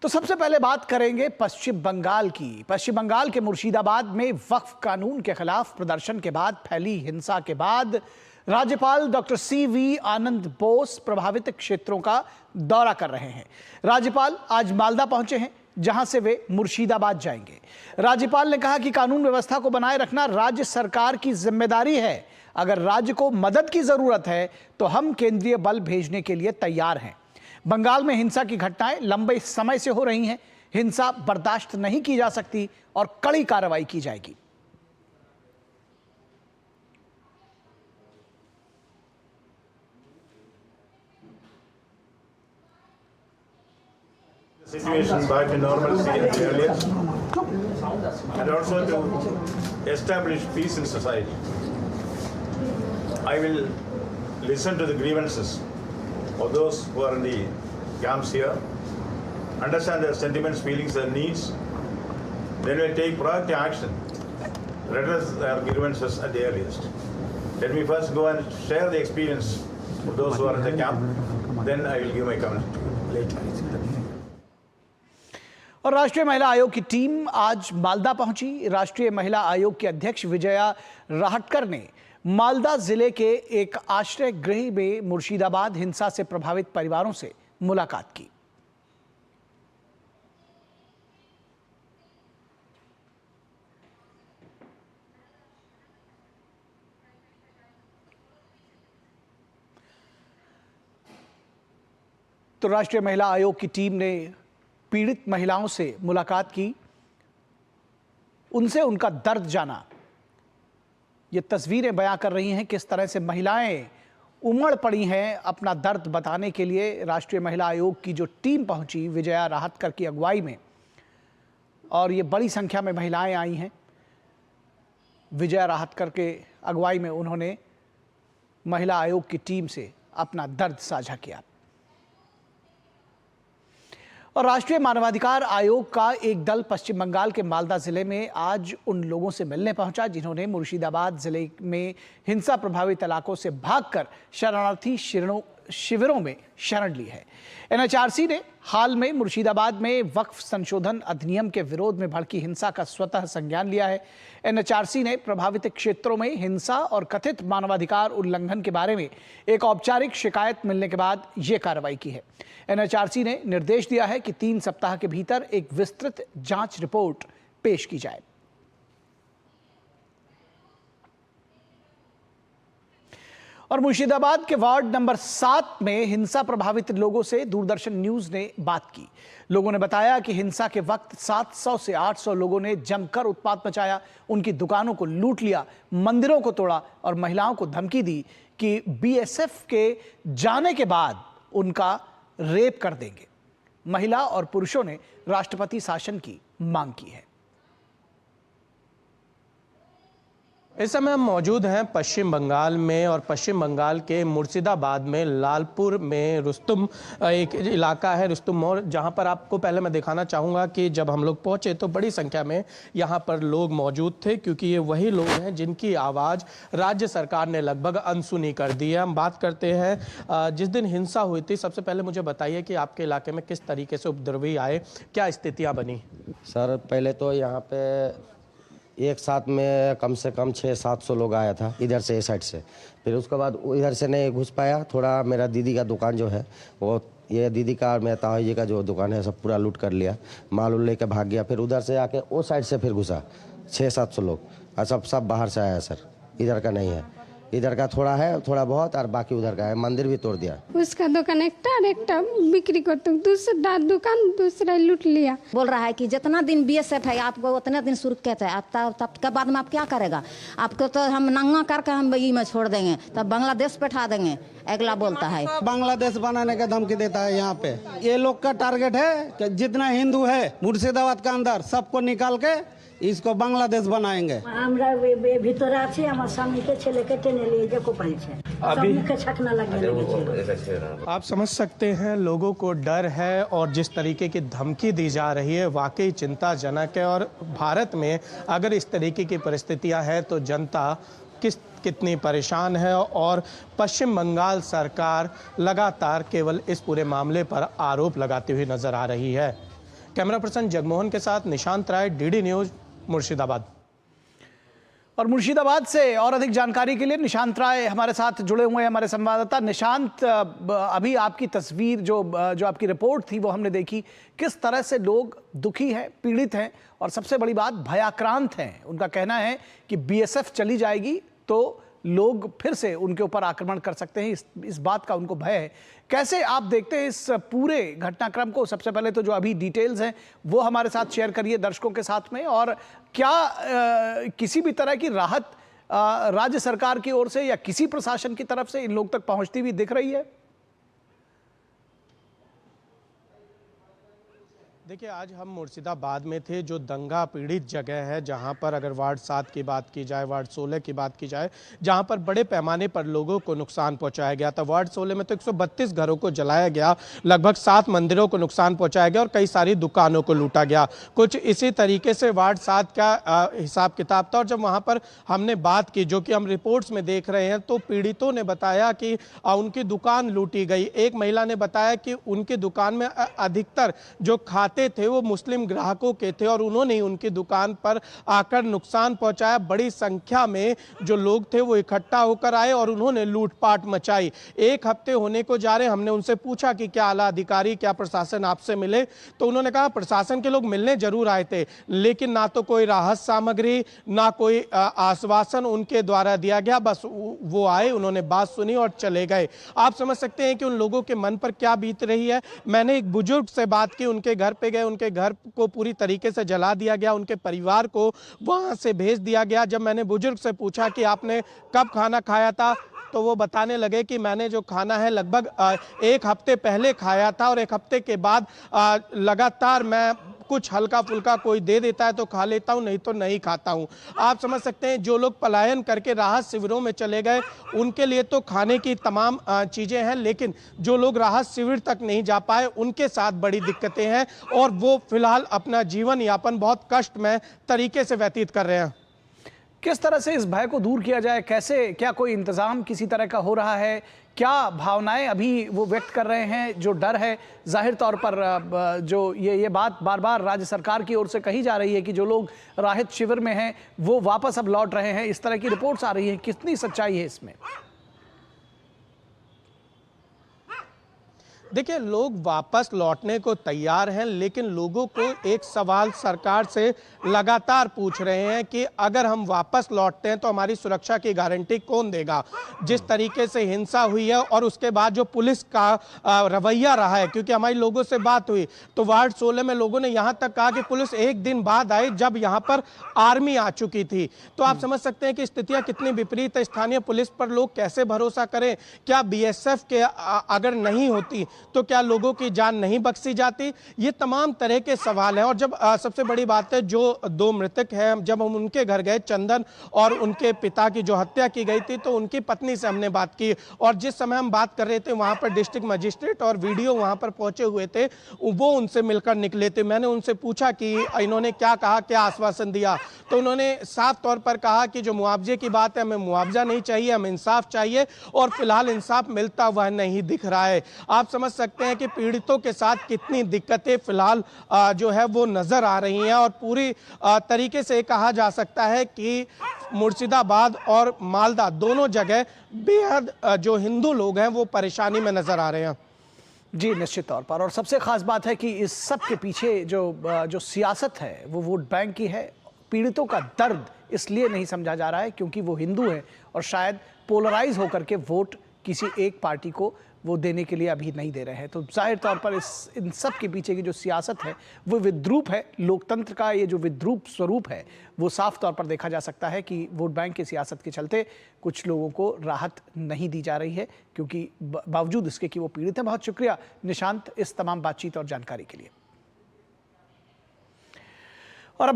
तो सबसे पहले बात करेंगे पश्चिम बंगाल की। पश्चिम बंगाल के मुर्शिदाबाद में वक्फ कानून के खिलाफ प्रदर्शन के बाद फैली हिंसा के बाद राज्यपाल डॉक्टर सीवी आनंद बोस प्रभावित क्षेत्रों का दौरा कर रहे हैं। राज्यपाल आज मालदा पहुंचे हैं, जहां से वे मुर्शिदाबाद जाएंगे। राज्यपाल ने कहा कि कानून व्यवस्था को बनाए रखना राज्य सरकार की जिम्मेदारी है। अगर राज्य को मदद की जरूरत है तो हम केंद्रीय बल भेजने के लिए तैयार हैं। बंगाल में हिंसा की घटनाएं लंबे समय से हो रही हैं। हिंसा बर्दाश्त नहीं की जा सकती और कड़ी कार्रवाई की जाएगी। Situation back to normalcy earlier, and also to establish peace in society. I will listen to the grievances of those who are in the camps here, understand their sentiments, feelings, and needs. Then we'll take proactive action, redress their grievances at the earliest. Let me first go and share the experience of those who are in the camp. Then I will give my comment later. और राष्ट्रीय महिला आयोग की team आज मालदा पहुंची। राष्ट्रीय महिला आयोग के अध्यक्ष विजया राहटकर ने मालदा जिले के एक आश्रय गृह में मुर्शिदाबाद हिंसा से प्रभावित परिवारों से मुलाकात की। तो राष्ट्रीय महिला आयोग की टीम ने पीड़ित महिलाओं से मुलाकात की, उनसे उनका दर्द जाना। ये तस्वीरें बयां कर रही हैं किस तरह से महिलाएं उमड़ पड़ी हैं अपना दर्द बताने के लिए। राष्ट्रीय महिला आयोग की जो टीम पहुंची विजया राहटकर की अगुवाई में, और ये बड़ी संख्या में महिलाएं आई हैं। विजया राहटकर के अगुवाई में उन्होंने महिला आयोग की टीम से अपना दर्द साझा किया। और राष्ट्रीय मानवाधिकार आयोग का एक दल पश्चिम बंगाल के मालदा जिले में आज उन लोगों से मिलने पहुंचा जिन्होंने मुर्शिदाबाद जिले में हिंसा प्रभावित इलाकों से भागकर शरणार्थी शिविरों में शरण ली है। एनएचआरसी ने हाल में मुर्शिदाबाद में वक्फ संशोधन अधिनियम के विरोध में भड़की हिंसा का स्वतः संज्ञान लिया है। एनएचआरसी ने प्रभावित क्षेत्रों में हिंसा और कथित मानवाधिकार उल्लंघन के बारे में एक औपचारिक शिकायत मिलने के बाद यह कार्रवाई की है। एनएचआरसी ने निर्देश दिया है कि 3 सप्ताह के भीतर एक विस्तृत जांच रिपोर्ट पेश की जाए। और मुर्शिदाबाद के वार्ड नंबर 7 में हिंसा प्रभावित लोगों से दूरदर्शन न्यूज ने बात की। लोगों ने बताया कि हिंसा के वक्त 700 से 800 लोगों ने जमकर उत्पात मचाया, उनकी दुकानों को लूट लिया, मंदिरों को तोड़ा और महिलाओं को धमकी दी कि बीएसएफ के जाने के बाद उनका रेप कर देंगे। महिला और पुरुषों ने राष्ट्रपति शासन की मांग की है। इस समय हम मौजूद हैं पश्चिम बंगाल में, और पश्चिम बंगाल के मुर्शिदाबाद में लालपुर में रुस्तुम एक इलाका है, रुस्तुम मोड़, जहां पर आपको पहले मैं दिखाना चाहूँगा कि जब हम लोग पहुंचे तो बड़ी संख्या में यहां पर लोग मौजूद थे, क्योंकि ये वही लोग हैं जिनकी आवाज़ राज्य सरकार ने लगभग अनसुनी कर दी है। हम बात करते हैं जिस दिन हिंसा हुई थी, सबसे पहले मुझे बताइए कि आपके इलाके में किस तरीके से उपद्रवी आए, क्या स्थितियाँ बनी? सर पहले तो यहाँ पे एक साथ में कम से कम 600-700 लोग आया था इधर से, इस साइड से। फिर उसके बाद इधर से नहीं घुस पाया। थोड़ा मेरा दीदी का दुकान जो है वो, ये दीदी का और मेरा ताऊ जी का जो दुकान है सब पूरा लूट कर लिया, माल उल लेके भाग गया। फिर उधर से आके वो साइड से फिर घुसा 600-700 लोग, और सब बाहर से आया सर। इधर का नहीं है, इधर का थोड़ा है, थोड़ा बहुत, और बाकी उधर का है। मंदिर भी तोड़ दिया। उसका दुकान एक बिक्री करते, दूसरा दुकान दूसरा लूट लिया। बोल रहा है कि जितना दिन बीएसएफ है आपको उतने दिन सुरक्षित है, तब के बाद में आप क्या करेगा? आपको तो हम नंगा करके हम ये में छोड़ देंगे, तब बांग्लादेश बैठा देंगे, अगला बोलता है। बांग्लादेश बनाने का धमकी देता है। यहाँ पे ये लोग का टारगेट है कि जितना हिंदू है मुर्शिदाबाद के अंदर सबको निकाल के इसको बांग्लादेश बनाएंगे। आप समझ सकते हैं लोगों को डर है, और जिस तरीके की धमकी दी जा रही है वाकई चिंताजनक है। और भारत में अगर इस तरीके की परिस्थितियां हैं तो जनता कितनी परेशान है, और पश्चिम बंगाल सरकार लगातार केवल इस पूरे मामले पर आरोप लगाती हुई नजर आ रही है। कैमरा पर्सन जगमोहन के साथ निशांत राय, डीडी न्यूज, मुर्शिदाबाद। और मुर्शिदाबाद से और अधिक जानकारी के लिए निशांत राय हमारे साथ जुड़े हुए हैं, हमारे संवाददाता। निशांत, अभी आपकी तस्वीर जो आपकी रिपोर्ट थी वो हमने देखी, किस तरह से लोग दुखी हैं, पीड़ित हैं और सबसे बड़ी बात भयाक्रांत हैं। उनका कहना है कि बीएसएफ चली जाएगी तो लोग फिर से उनके ऊपर आक्रमण कर सकते हैं, इस बात का उनको भय है। कैसे आप देखते हैं इस पूरे घटनाक्रम को? सबसे पहले तो जो अभी डिटेल्स हैं वो हमारे साथ शेयर करिए दर्शकों के साथ में, और क्या किसी भी तरह की राहत राज्य सरकार की ओर से या किसी प्रशासन की तरफ से इन लोग तक पहुंचती हुई दिख रही है? देखिए, आज हम मुर्शिदाबाद में थे, जो दंगा पीड़ित जगह है, जहां पर अगर वार्ड 7 की बात की जाए, वार्ड 16 की बात की जाए, जहां पर बड़े पैमाने पर लोगों को नुकसान पहुंचाया गया था। वार्ड 16 में तो 132 घरों को जलाया गया, लगभग 7 मंदिरों को नुकसान पहुंचाया गया और कई सारी दुकानों को लूटा गया। कुछ इसी तरीके से वार्ड 7 का हिसाब किताब था। और जब वहां पर हमने बात की, जो कि हम रिपोर्ट्स में देख रहे हैं, तो पीड़ितों ने बताया कि उनकी दुकान लूटी गई। एक महिला ने बताया कि उनकी दुकान में अधिकतर जो खाते थे वो मुस्लिम ग्राहकों के थे और उन्होंने उनकी दुकान पर आकर नुकसान पहुंचाया। बड़ी संख्या में जो लोग थे वो इकट्ठा होकर आए और उन्होंने लूटपाट मचाई। 1 हफ्ते होने को जा रहे, हमने उनसे पूछा कि क्या आला अधिकारी, क्या प्रशासन आपसे मिले, तो उन्होंने कहा प्रशासन के लोग मिलने जरूर आए थे, लेकिन ना तो कोई राहत सामग्री, ना कोई आश्वासन उनके द्वारा दिया गया। बस वो आए, उन्होंने बात सुनी और चले गए। आप समझ सकते हैं कि उन लोगों के मन पर क्या बीत रही है। मैंने एक बुजुर्ग से बात की, उनके घर पे गए, उनके घर को पूरी तरीके से जला दिया गया, उनके परिवार को वहां से भेज दिया गया। जब मैंने बुजुर्ग से पूछा कि आपने कब खाना खाया था, तो वो बताने लगे कि मैंने जो खाना है लगभग 1 हफ्ते पहले खाया था और 1 हफ्ते के बाद लगातार मैं कुछ हल्का फुल्का कोई दे देता है तो खा लेता हूं, नहीं तो नहीं खाता हूं। आप समझ सकते हैं, जो लोग पलायन करके राहत शिविरों में चले गए उनके लिए तो खाने की तमाम चीजें हैं, लेकिन जो लोग राहत शिविर तक नहीं जा पाए उनके साथ बड़ी दिक्कतें हैं और वो फिलहाल अपना जीवन यापन बहुत कष्टमय तरीके से व्यतीत कर रहे हैं। किस तरह से इस भय को दूर किया जाए? कैसे, क्या कोई इंतजाम किसी तरह का हो रहा है? क्या भावनाएं अभी वो व्यक्त कर रहे हैं? जो डर है, जाहिर तौर पर जो ये बात बार बार राज्य सरकार की ओर से कही जा रही है कि जो लोग राहत शिविर में हैं वो वापस अब लौट रहे हैं, इस तरह की रिपोर्ट्स आ रही हैं, कितनी सच्चाई है इसमें? देखिए, लोग वापस लौटने को तैयार हैं, लेकिन लोगों को एक सवाल सरकार से लगातार पूछ रहे हैं कि अगर हम वापस लौटते हैं तो हमारी सुरक्षा की गारंटी कौन देगा। जिस तरीके से हिंसा हुई है और उसके बाद जो पुलिस का रवैया रहा है, क्योंकि हमारी लोगों से बात हुई तो वार्ड 16 में लोगों ने यहां तक कहा कि पुलिस 1 दिन बाद आई जब यहां पर आर्मी आ चुकी थी। तो आप समझ सकते हैं कि स्थितियां कितनी विपरीत है। स्थानीय पुलिस पर लोग कैसे भरोसा करें? क्या बीएसएफ के अगर नहीं होती तो क्या लोगों की जान नहीं बख्शी जाती? ये तमाम तरह के सवाल हैं। और जब सबसे बड़ी बात है, जो 2 मृतक हैं, जब हम उनके घर गए, चंदन और उनके पिता की जो हत्या की गई थी, तो उनकी पत्नी से हमने बात की और जिस समय हम बात कर रहे थे वहां पर डिस्ट्रिक्ट मजिस्ट्रेट और वीडियो वहां पर पहुंचे हुए थे, वो उनसे मिलकर निकले थे। मैंने उनसे पूछा कि इन्होंने क्या कहा, क्या आश्वासन दिया, तो उन्होंने साफ तौर पर कहा कि जो मुआवजे की बात है, हमें मुआवजा नहीं चाहिए, हमें इंसाफ चाहिए और फिलहाल इंसाफ मिलता हुआ नहीं दिख रहा है। आप समझ सकते हैं कि पीड़ितों के साथ कितनी दिक्कतें फिलहाल जो है वो नजर आ रही हैं और पूरी तरीके से कहा जा सकता है कि मुर्शिदाबाद और मालदा दोनों जगह बेहद जो हिंदू लोग हैं वो परेशानी में नजर आ रहे हैं। जी, निश्चित तौर पर। और सबसे खास बात है कि इस सब के पीछे जो सियासत है वो वोट बैंक की है। पीड़ितों का दर्द इसलिए नहीं समझा जा रहा है क्योंकि वो हिंदू हैं और शायद पोलराइज होकर के वोट किसी एक पार्टी को वो देने के लिए अभी नहीं दे रहे हैं। तो जाहिर तौर पर इन सब के पीछे की जो सियासत है वो विद्रूप है। लोकतंत्र का ये जो विद्रूप स्वरूप है वो साफ तौर पर देखा जा सकता है कि वोट बैंक की सियासत के चलते कुछ लोगों को राहत नहीं दी जा रही है, क्योंकि बावजूद इसके कि वो पीड़ित हैं। बहुत शुक्रिया निशांत इस तमाम बातचीत और जानकारी के लिए।